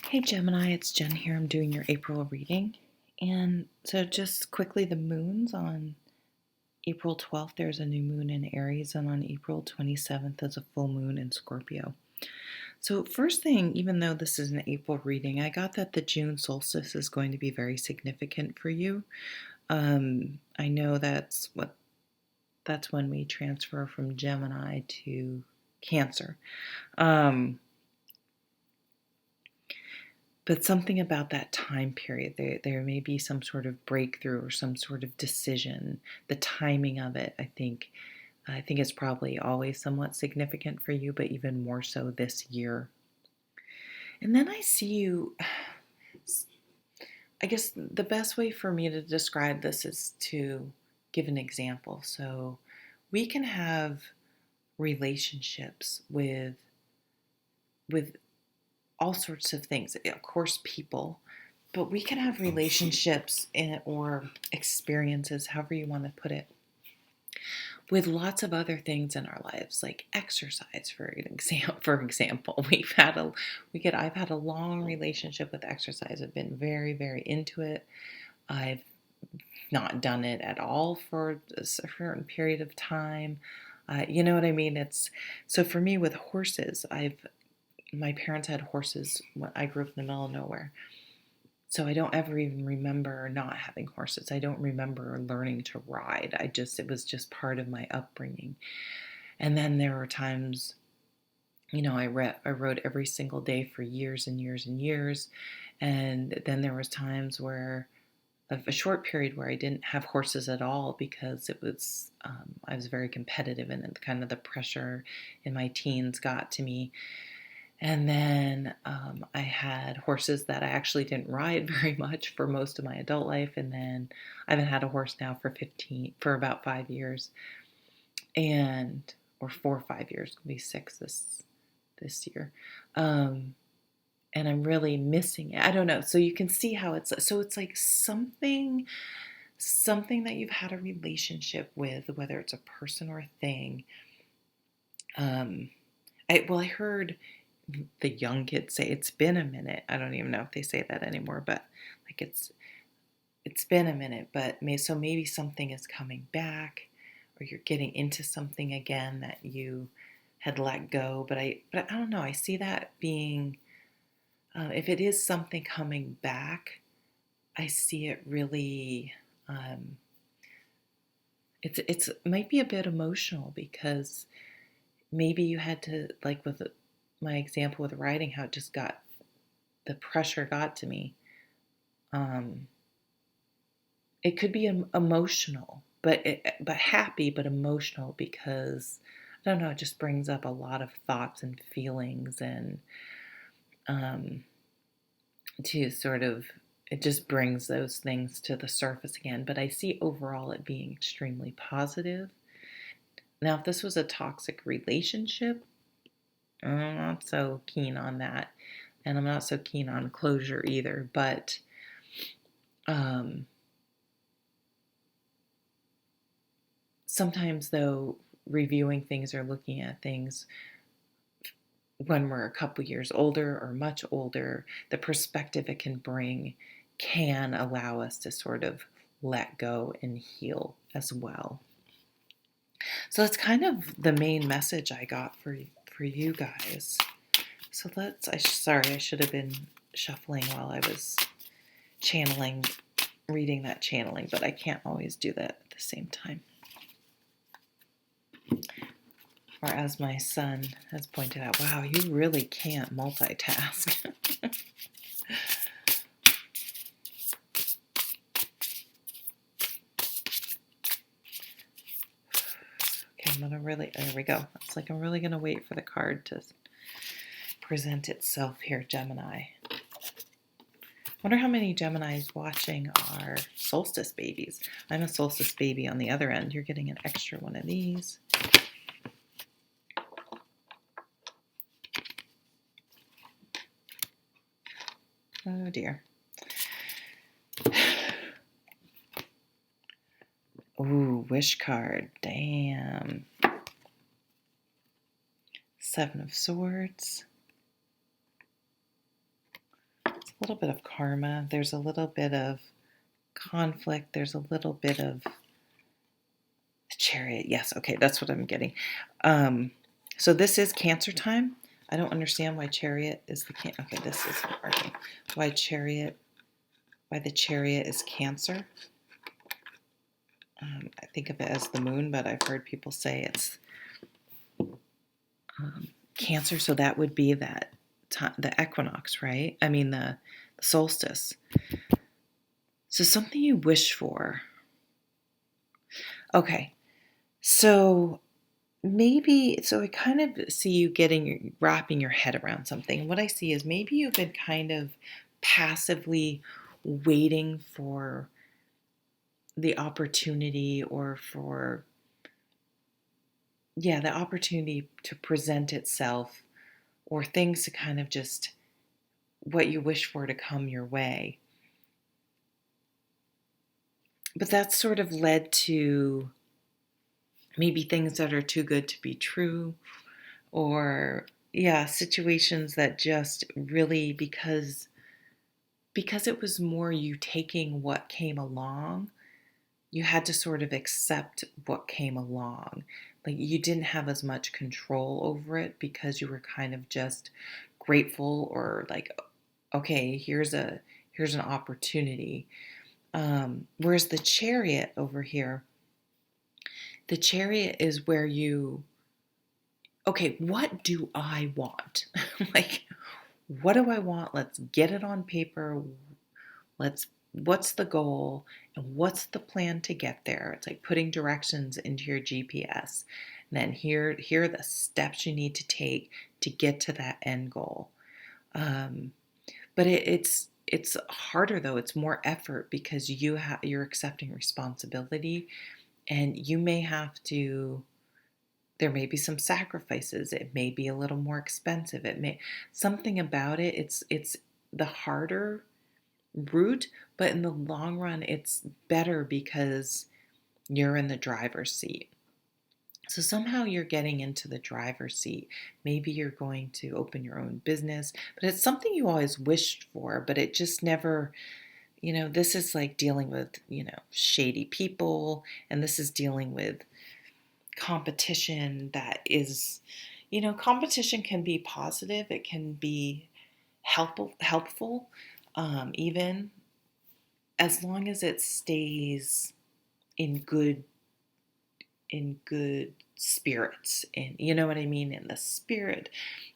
Hey Gemini, it's Jen here. I'm doing your April reading. And so, just quickly, the moons on April 12th, there's a new moon in Aries, and on April 27th, there's a full moon in Scorpio. So, first thing, even though this is an April reading, I got that the June solstice is going to be very significant for you. I know that's when we transfer from Gemini to Cancer. Um, But something about that time period, there may be some sort of breakthrough or some sort of decision. The timing of it, I think it's probably always somewhat significant for you, but even more so this year. And then I see you, I guess the best way for me to describe this is to give an example. So we can have relationships with all sorts of things. Of course, people, but we can have relationships or experiences, however you want to put it, with lots of other things in our lives, like exercise, for example. For example, I've had a long relationship with exercise. I've been very, very into it. I've not done it at all for a certain period of time. You know what I mean? It's so for me with horses. My parents had horses when I grew up in the middle of nowhere. So I don't ever even remember not having horses. I don't remember learning to ride. It was just part of my upbringing. And then there were times, I rode every single day for years and years and years. And then there was times where, a short period where I didn't have horses at all because I was very competitive and kind of the pressure in my teens got to me. And then I had horses that I actually didn't ride very much for most of my adult life. And then I haven't had a horse now for about 5 years, or 4 or 5 years. It'll be 6 this year. And I'm really missing it. I don't know. So you can see how it's like something that you've had a relationship with, whether it's a person or a thing. I heard the young kids say it's been a minute. I don't even know if they say that anymore, but like it's been a minute, but maybe something is coming back, or you're getting into something again that you had let go. But I don't know. I see that being, if it is something coming back, I see it really. It might be a bit emotional because maybe you had to, like with my example with writing, how the pressure got to me. It could be emotional, but happy, but emotional because I don't know. It just brings up a lot of thoughts and feelings, and to sort of it just brings those things to the surface again. But I see overall it being extremely positive. Now, if this was a toxic relationship, I'm not so keen on that. And I'm not so keen on closure either. But sometimes, though, reviewing things or looking at things when we're a couple years older or much older, the perspective it can bring can allow us to sort of let go and heal as well. So that's kind of the main message I got for you guys. So sorry, I should have been shuffling while I was reading that channeling, but I can't always do that at the same time. Or as my son has pointed out, wow, you really can't multitask. Okay, there we go. It's like I'm really going to wait for the card to present itself here, Gemini. Wonder how many Geminis watching are solstice babies. I'm a solstice baby on the other end. You're getting an extra one of these. Oh dear. Ooh, wish card. Damn. 7 of Swords. a little bit of karma. There's a little bit of conflict. There's a little bit of Chariot. Yes, okay, that's what I'm getting. So this is Cancer time. I don't understand why Chariot is the okay. This is working. Why Chariot? Why the Chariot is Cancer? I think of it as the moon, but I've heard people say it's Cancer. So that would be that the equinox, right? I mean the solstice. So something you wish for. Okay, so maybe, so I kind of see you wrapping your head around something. What I see is maybe you've been kind of passively waiting for the opportunity or for, yeah, the opportunity to present itself or things to kind of just what you wish for to come your way. But that's sort of led to maybe things that are too good to be true, or yeah, situations that just really because it was more you taking what came along, you had to sort of accept what came along. Like you didn't have as much control over it because you were kind of just grateful or like, okay, here's an opportunity. Whereas the Chariot over here, the Chariot is where you, okay, what do I want? Like, what do I want? Let's get it on paper. What's the goal and what's the plan to get there? It's like putting directions into your GPS. And then here are the steps you need to take to get to that end goal. But it's harder though. It's more effort because you're accepting responsibility, and you may have to. There may be some sacrifices. It may be a little more expensive. It may something about it. It's the harder route, but in the long run, it's better because you're in the driver's seat. So somehow you're getting into the driver's seat. Maybe you're going to open your own business, but it's something you always wished for, but it just never, this is like dealing with, shady people, and this is dealing with competition that is, competition can be positive, it can be helpful, even as long as it stays in good spirits, and you know what I mean, in the spirit.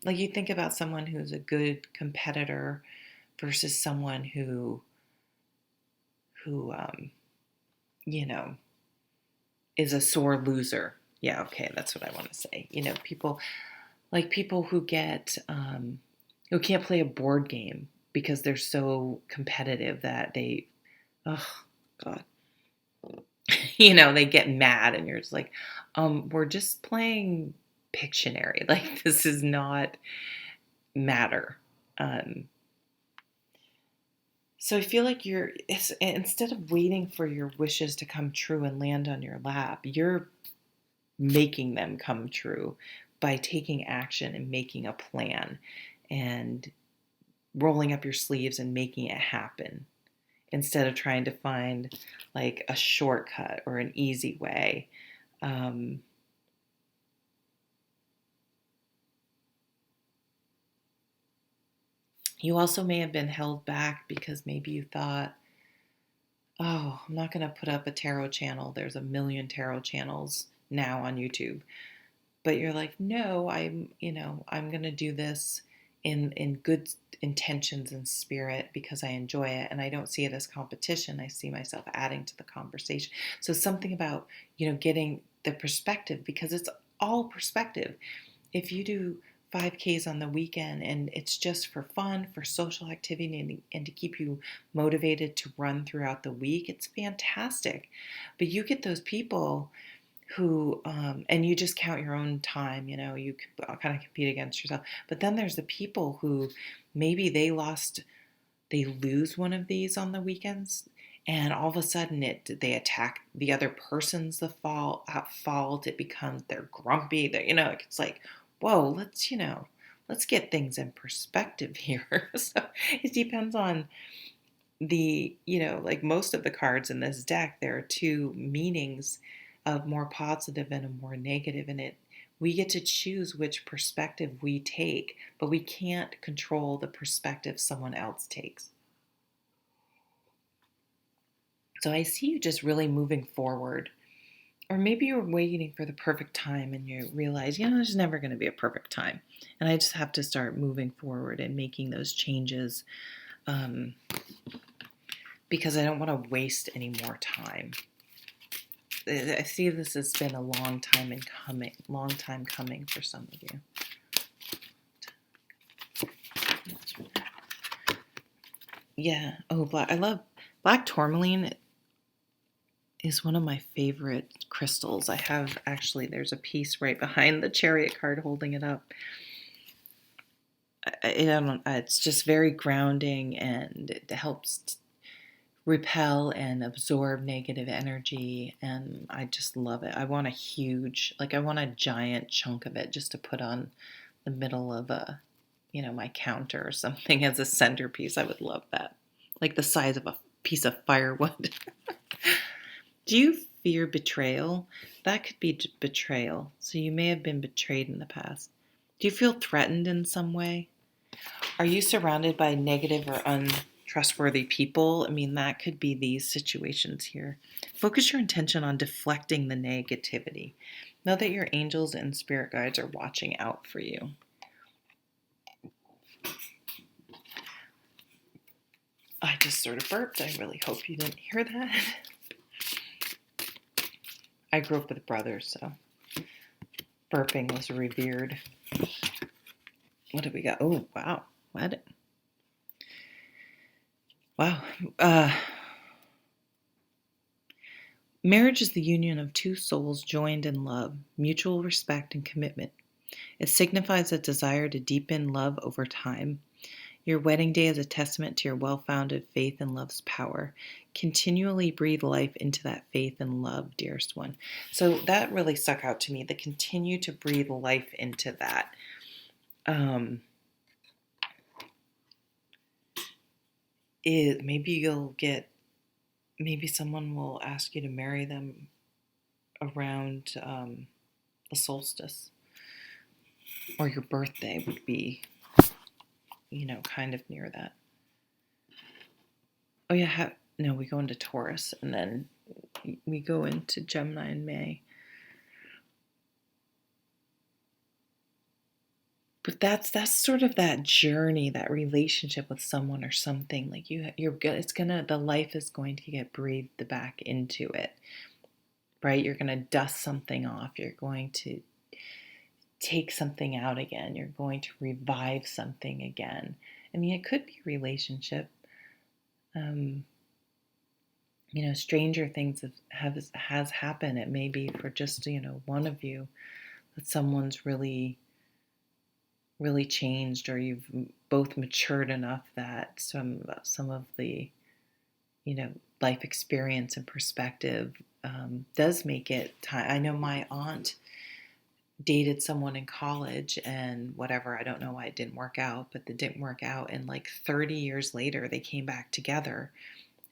Like you think about someone who's a good competitor versus someone who you know is a sore loser. Yeah, okay, that's what I want to say. People who get who can't play a board game because they're so competitive that they, oh God, they get mad, and you're just like, we're just playing Pictionary. Like this is not matter. So I feel like instead of waiting for your wishes to come true and land on your lap, you're making them come true by taking action and making a plan and rolling up your sleeves and making it happen instead of trying to find like a shortcut or an easy way. You also may have been held back because maybe you thought, oh, I'm not going to put up a tarot channel. There's a million tarot channels now on YouTube. But you're like, no, I'm going to do this in good intentions and spirit because I enjoy it, and I don't see it as competition. I see myself adding to the conversation. So something about, getting the perspective, because it's all perspective. If you do 5Ks on the weekend and it's just for fun, for social activity, and to keep you motivated to run throughout the week, it's fantastic. But you get those people who, and you just count your own time, you kind of compete against yourself. But then there's the people who maybe they lose one of these on the weekends, and all of a sudden they attack the other person's the fault. At fault, it becomes they're grumpy. It's like, whoa, let's let's get things in perspective here. So it depends on the, like most of the cards in this deck, there are two meanings of more positive and a more negative in it. We get to choose which perspective we take, but we can't control the perspective someone else takes. So I see you just really moving forward. Or maybe you're waiting for the perfect time and you realize, there's never going to be a perfect time. And I just have to start moving forward and making those changes because I don't want to waste any more time. I see this has been a long time coming for some of you. Yeah. Oh, I love black tourmaline. Is one of my favorite crystals. I have there's a piece right behind the Chariot card holding it up. It's just very grounding, and it helps repel and absorb negative energy, and I just love it. I want a giant chunk of it just to put on the middle of my counter or something as a centerpiece. I would love that. Like the size of a piece of firewood. Do you fear betrayal? That could be betrayal. So you may have been betrayed in the past. Do you feel threatened in some way? Are you surrounded by negative or untrustworthy people? I mean, that could be these situations here. Focus your attention on deflecting the negativity. Know that your angels and spirit guides are watching out for you. I just sort of burped. I really hope you didn't hear that. I grew up with brothers, so burping was revered. What did we got? Oh, wow. What? Wow. Marriage is the union of two souls joined in love, mutual respect, and commitment. It signifies a desire to deepen love over time. Your wedding day is a testament to your well-founded faith and love's power. Continually breathe life into that faith and love, dearest one. So that really stuck out to me, the continue to breathe life into that. Maybe someone will ask you to marry them around the solstice, or your birthday would be, kind of near that. Oh yeah, no, we go into Taurus and then we go into Gemini in May. But that's sort of that journey, that relationship with someone or something. Like the life is going to get breathed back into it, right? You're gonna dust something off. You're going to take something out again. You're going to revive something again. I mean, it could be a relationship. Stranger things has happened. It may be for just one of you that someone's really really changed, or you've both matured enough that some of the life experience and perspective does make it time. I know my aunt dated someone in college and whatever, I don't know why it didn't work out, but it didn't work out, and like 30 years later they came back together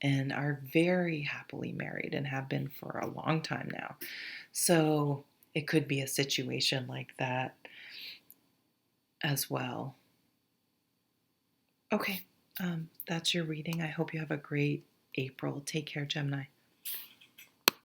and are very happily married and have been for a long time now. So it could be a situation like that as well. Okay, that's your reading. I hope you have a great April. Take care, Gemini.